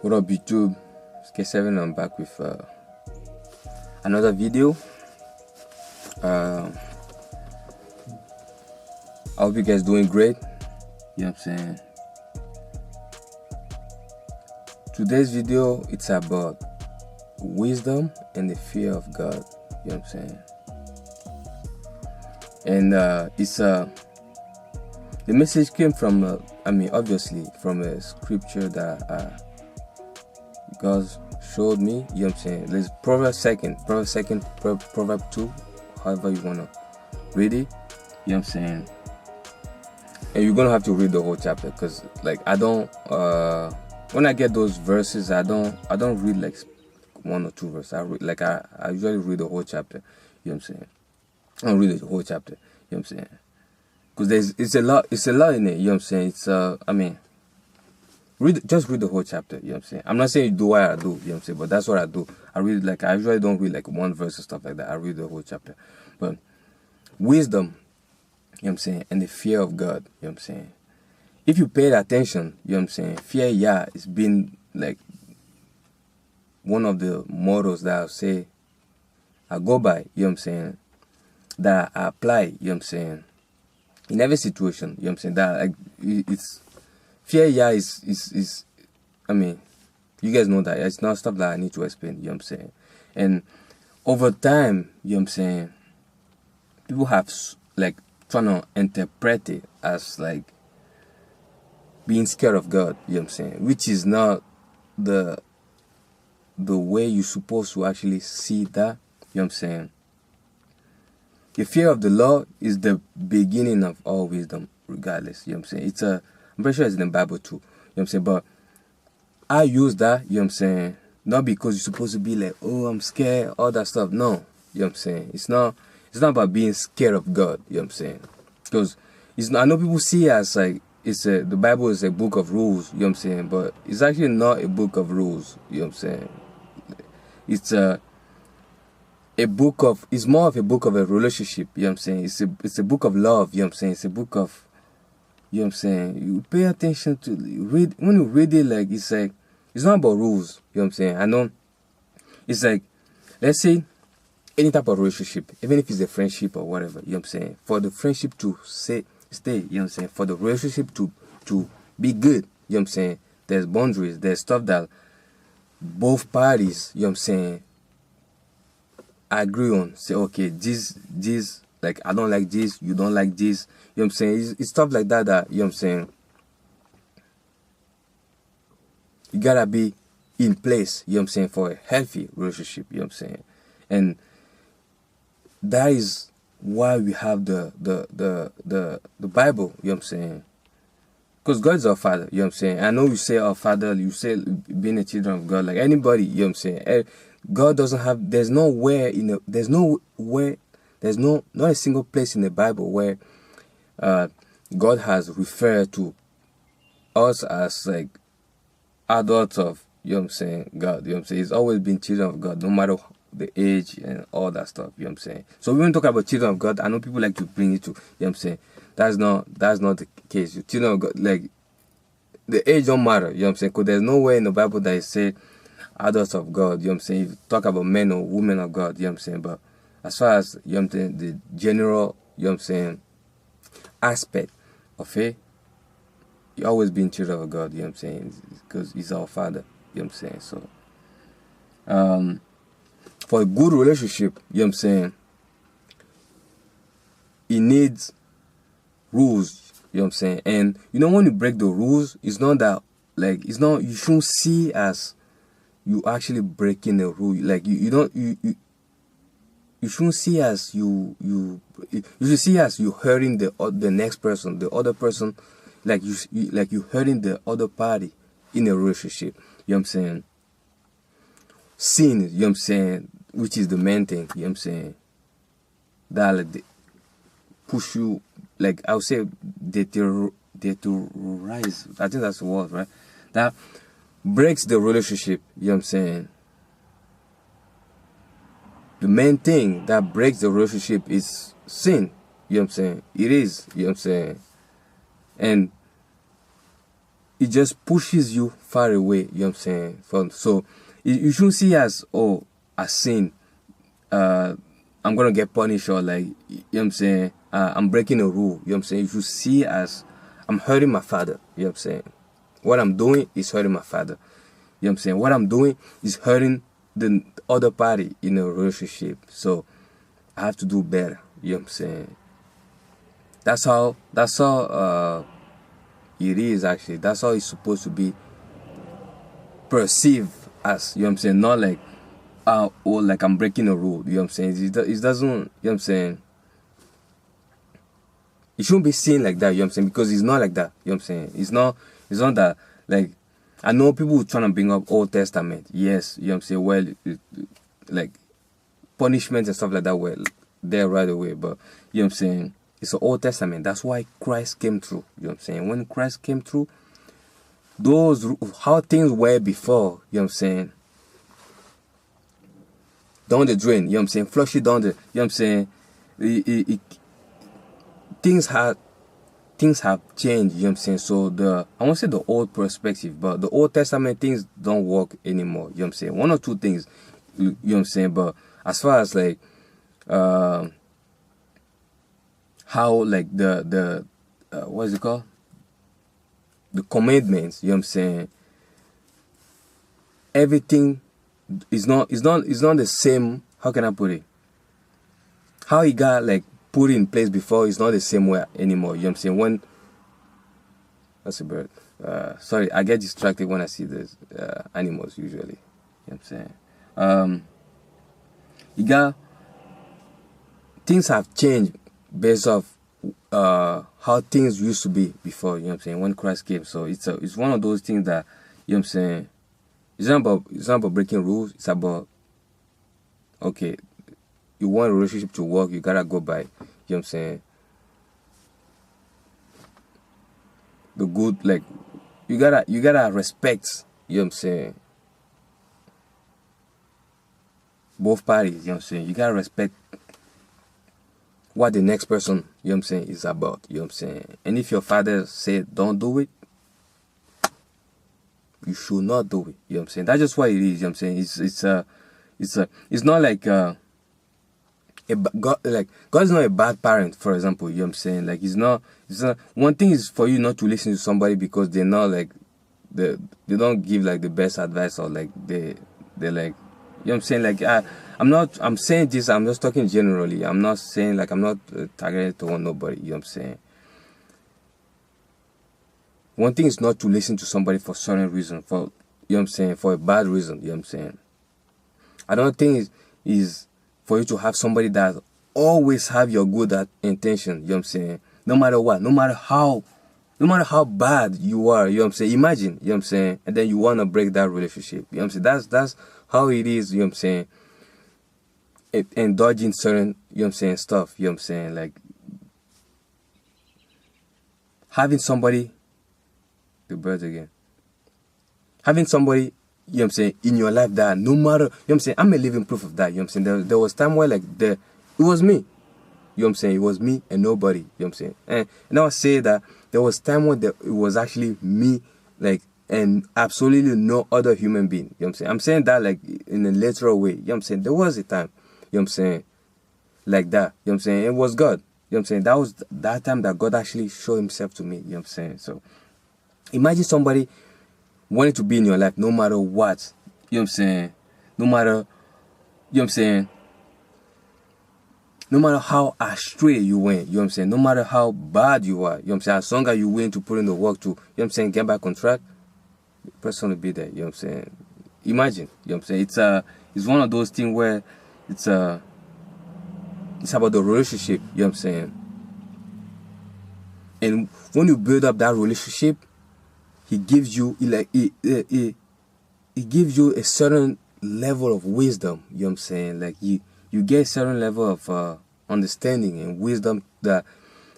What up YouTube, it's K7. I'm back with another video. I hope you guys doing great. You know what I'm saying? Today's video, it's about wisdom and the fear of God. You know what I'm saying? And the message came from obviously from a scripture that God showed me. You know what I'm saying? There's Proverbs 2, however you wanna read it. You know what I'm saying? And you're gonna have to read the whole chapter, because like I don't when I get those verses, I don't read like one or two verses. I usually read the whole chapter. You know what I'm saying? I don't read the whole chapter. You know what I'm saying? Because it's a lot in it. You know what I'm saying? It's just read the whole chapter. You know what I'm saying? I'm not saying you do what I do. You know what I'm saying? But that's what I do. I usually don't read like one verse and stuff like that. I read the whole chapter. But wisdom, you know what I'm saying, and the fear of God, you know what I'm saying. If you paid attention, you know what I'm saying, fear Yah has been like one of the mottos that I go by, you know what I'm saying, that I apply, you know what I'm saying, in every situation, you know what I'm saying, that like it's fear Yah is you guys know that it's not stuff that I need to explain, you know what I'm saying. And over time, you know what I'm saying, people have like trying to interpret it as like being scared of God, you know what I'm saying, which is not the way you're supposed to actually see that, you know what I'm saying. The fear of the Lord is the beginning of all wisdom, regardless, you know what I'm saying. I'm pretty sure it's in the Bible too, you know what I'm saying, but I use that, you know what I'm saying, not because you're supposed to be like, oh, I'm scared, all that stuff, no, you know what I'm saying. It's not about being scared of God, you know what I'm saying, because I know people see it as like, the Bible is a book of rules, you know what I'm saying, but it's actually not a book of rules, you know what I'm saying. It's more of a book of a relationship, you know what I'm saying. It's a book of love, you know what I'm saying. It's a book of, you know what I'm saying, you pay attention to read. When you read it, like it's not about rules, you know what I'm saying. I know it's like, let's say any type of relationship, even if it's a friendship or whatever, you know what I'm saying, for the friendship to stay, you know what I'm saying, for the relationship to be good, you know what I'm saying, there's boundaries, there's stuff that both parties, you know what I'm saying, agree on. Say, okay, this like, I don't like this, you don't like this, you know what I'm saying. It's stuff like that you know what I'm saying, you gotta be in place, you know what I'm saying, for a healthy relationship, you know what I'm saying. And that is why we have the Bible, you know what I'm saying, because God is our Father, you know what I'm saying. I know you say our Father, you say being a children of God, like anybody, you know what I'm saying. God doesn't have, there's not a single place in the Bible where God has referred to us as like adults of, you know what I'm saying, God, you know what I'm saying. It's always been children of God, no matter the age and all that stuff, you know what I'm saying. So when we talk about children of God, I know people like to bring it to, you know what I'm saying, that's not the case. Children of God, like, the age don't matter, you know what I'm saying, because there's nowhere in the Bible that it said adults of God, you know what I'm saying. If you talk about men or women of God, you know what I'm saying, but as far as, you know what I'm saying, the general, you know what I'm saying, aspect of it, you always been children of God, you know what I'm saying, because He's our Father, you know what I'm saying. So for a good relationship, you know what I'm saying, it needs rules, you know what I'm saying. And you know, when you break the rules, it's not that, like, it's not, you shouldn't see as you actually breaking the rule. Like, you shouldn't see as you should see as you hurting the next person, the other person, like you hurting the other party in a relationship, you know what I'm saying. Sin, you know what I'm saying, which is the main thing, you know what I'm saying, that like push you, like I would say deteriorize, I think that's the word, right, that breaks the relationship, you know what I'm saying. The main thing that breaks the relationship is sin, you know what I'm saying. It is, you know what I'm saying. And it just pushes you far away, you know what I'm saying? So you shouldn't see as, oh, a sin. I'm gonna get punished, or like, you know what I'm saying, I'm breaking a rule, you know what I'm saying? You should see as, I'm hurting my father, you know what I'm saying? What I'm doing is hurting my father, you know what I'm saying? What I'm doing is hurting the other party in a relationship. So I have to do better, you know what I'm saying? That's how it is actually. That's how it's supposed to be perceived as, you know what I'm saying? Not like, or like I'm breaking a rule, you know what I'm saying? It doesn't, you know what I'm saying? It shouldn't be seen like that, you know what I'm saying? Because it's not like that, you know what I'm saying? It's not that, like, I know people trying to bring up Old Testament. Yes, you know what I'm saying? Well, like, punishments and stuff like that were there right away. But, you know what I'm saying? It's the Old Testament. That's why Christ came through, you know what I'm saying? When Christ came through, how things were before, you know what I'm saying? Down the drain, you know what I'm saying? Flush it down the, you know what I'm saying? Things have changed, you know what I'm saying? So I won't say the old perspective, but the Old Testament things don't work anymore, you know what I'm saying? One or two things, you know what I'm saying? But as far as like how like the what is it called? The commandments, you know what I'm saying? Everything is not the same. How can I put it? How it got like put in place before is not the same way anymore, you know what I'm saying? When that's a bird. Sorry, I get distracted when I see these animals usually. You know what I'm saying? You got things have changed based off how things used to be before, you know what I'm saying, when Christ came. So it's one of those things that, you know what I'm saying, it's not about breaking rules. It's about, okay, you want a relationship to work, you gotta go by, you know what I'm saying, the good, like, you gotta respect, you know what I'm saying, both parties, you know what I'm saying. You gotta respect what the next person, you know what I'm saying, is about, you know what I'm saying. And if your father said don't do it, you should not do it, you know what I'm saying. That's just what it is, you know what I'm saying. It's not like God is not a bad parent, for example, you know what I'm saying. Like, it's not one thing is for you not to listen to somebody because they're not like they don't give like the best advice, or like they're like, you know what I'm saying. Like, I'm saying this, I'm just talking generally. I'm not saying like, I'm not targeted to nobody, you know what I'm saying. One thing is not to listen to somebody for certain reason, for, you know what I'm saying, for a bad reason, you know what I'm saying. Another thing is for you to have somebody that always have your good intention, you know what I'm saying, no matter what, no matter how bad you are, you know what I'm saying. Imagine, you know what I'm saying, and then you want to break that relationship, you know what I'm saying. That's how it is, you know what I'm saying. And dodging certain, you know what I'm saying, stuff, you know what I'm saying, like having somebody, the birds again, having somebody, you know what I'm saying, in your life that no matter, you know what I'm saying, I'm a living proof of that, you know what I'm saying. There was time where like it was me, you know what I'm saying, it was me and nobody, you know what I'm saying. And I would say that there was time when it was actually me, like, and absolutely no other human being, you know what I'm saying. I'm saying that like in a literal way, you know what I'm saying. There was a time, you know what I'm saying, like that, you know what I'm saying. It was God, you know what I'm saying. That was that time that God actually showed himself to me, you know what I'm saying. So imagine somebody wanting to be in your life no matter what, you know what I'm saying, no matter, you know what I'm saying, no matter how astray you went, you know what I'm saying, no matter how bad you are, you know what I'm saying, as long as you're willing to put in the work to, you know what I'm saying, get back on track, the person will be there, you know what I'm saying. Imagine, you know what I'm saying, it's one of those things where it's about the relationship, you know what I'm saying. And when you build up that relationship, he gives you, he gives you a certain level of wisdom, you know what I'm saying. Like, you get a certain level of understanding and wisdom that,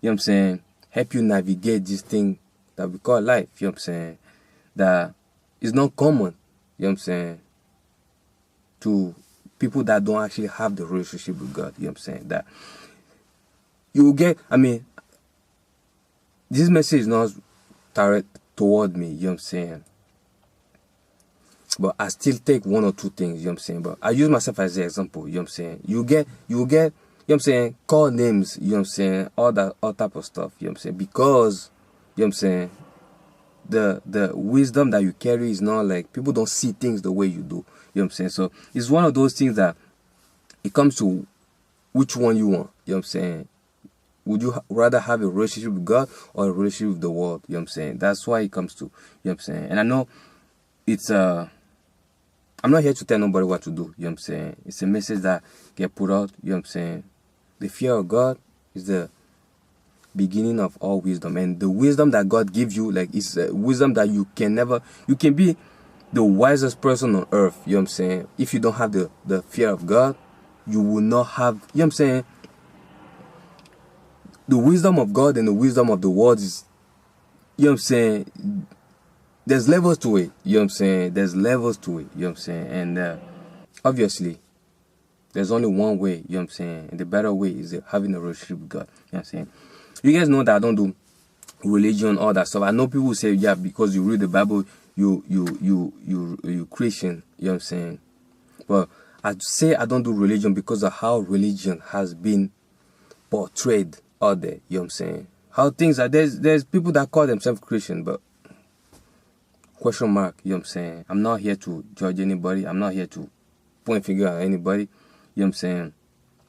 you know what I'm saying, help you navigate this thing that we call life, you know what I'm saying, that is not common, you know what I'm saying, to people that don't actually have the relationship with God, you know what I'm saying. That you will get, I mean, this message is not toward me, you know what I'm saying? But I still take one or two things, you know what I'm saying? But I use myself as an example, you know what I'm saying? You get, you know what I'm saying, call names, you know what I'm saying, all type of stuff, you know what I'm saying? Because, you know what I'm saying, the wisdom that you carry is not like, people don't see things the way you do, you know what I'm saying? So it's one of those things that it comes to which one you want, you know what I'm saying? Would you rather have a relationship with God or a relationship with the world, you know what I'm saying? That's why it comes to, you know what I'm saying? And I know it's I'm not here to tell nobody what to do, you know what I'm saying? It's a message that get put out, you know what I'm saying? The fear of God is the beginning of all wisdom. And the wisdom that God gives you, like, it's wisdom that you can be the wisest person on earth, you know what I'm saying? If you don't have the fear of God, you will not have, you know what I'm saying? The wisdom of God and the wisdom of the world is, you know what I'm saying? There's levels to it, you know what I'm saying? There's levels to it, you know what I'm saying? And obviously, there's only one way, you know what I'm saying? And the better way is having a relationship with God, you know what I'm saying? You guys know that I don't do religion, all that stuff. I know people say, yeah, because you read the Bible, you Christian, you know what I'm saying? But I say I don't do religion because of how religion has been portrayed out there, you know what I'm saying? How things are, there's people that call themselves Christian, but question mark, you know what I'm saying? I'm not here to judge anybody. I'm not here to point finger at anybody, you know what I'm saying?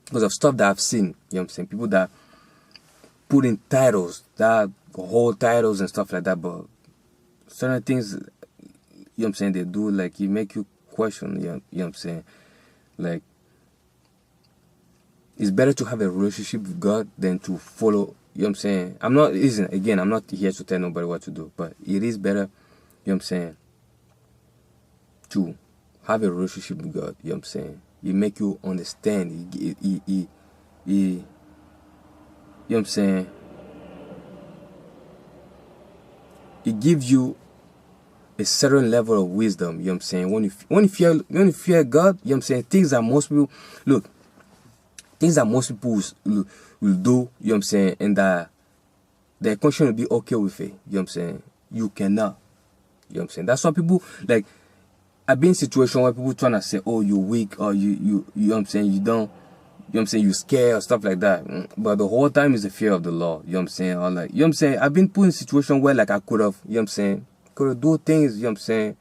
Because of stuff that I've seen, you know what I'm saying? People that put in titles, that hold titles and stuff like that, but certain things, you know what I'm saying, they do, like, it make you question, you know what I'm saying? Like, it's better to have a relationship with God than to follow, you know what I'm saying? I'm not here to tell nobody what to do, but it is better, you know what I'm saying, to have a relationship with God, you know what I'm saying? It make you understand, you know what I'm saying? It gives you a certain level of wisdom, you know what I'm saying? When you fear God, you know what I'm saying? Things that most people will do, you know what I'm saying? And that their conscience will be okay with it, you know what I'm saying? You cannot, you know what I'm saying? That's why people, like, I've been in situations where people trying to say, oh, you're weak, or you know what I'm saying, you don't, you know what I'm saying, you scared or stuff like that. But the whole time is the fear of the law, you know what I'm saying? Or like, you know what I'm saying? I've been put in a situation where, like, I could have, you know what I'm saying, could have do things, you know what I'm saying?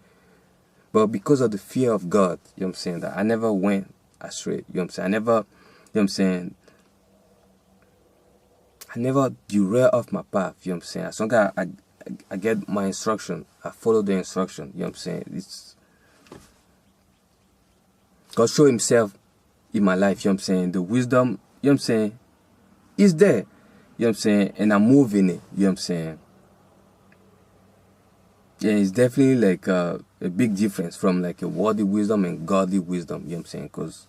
But because of the fear of God, you know what I'm saying, that I never went astray, you know what I'm saying? I never, you know what I'm saying, I never derail off my path, you know what I'm saying? As long as I get my instruction, I follow the instruction, you know what I'm saying? It's God show himself in my life, you know what I'm saying? The wisdom, you know what I'm saying, is there, you know what I'm saying? And I'm moving it, you know what I'm saying? Yeah, it's definitely like a big difference from like a worldly wisdom and godly wisdom, you know what I'm saying? Because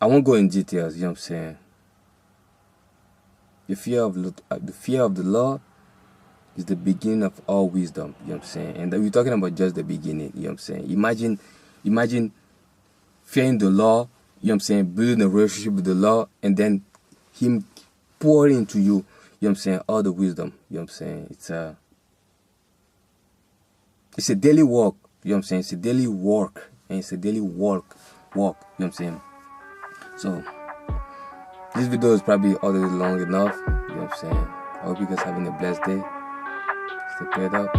I won't go in details, you know what I'm saying? The fear of the Lord is the beginning of all wisdom, you know what I'm saying? And we're talking about just the beginning, you know what I'm saying? Imagine fearing the law, you know what I'm saying, building a relationship with the law, and then him pouring into you, you know what I'm saying, all the wisdom, you know what I'm saying? It's a daily walk, you know what I'm saying? It's a daily work, and it's a daily walk, you know what I'm saying? So, this video is probably already long enough, you know what I'm saying? I hope you guys having a blessed day. Stay prayed up.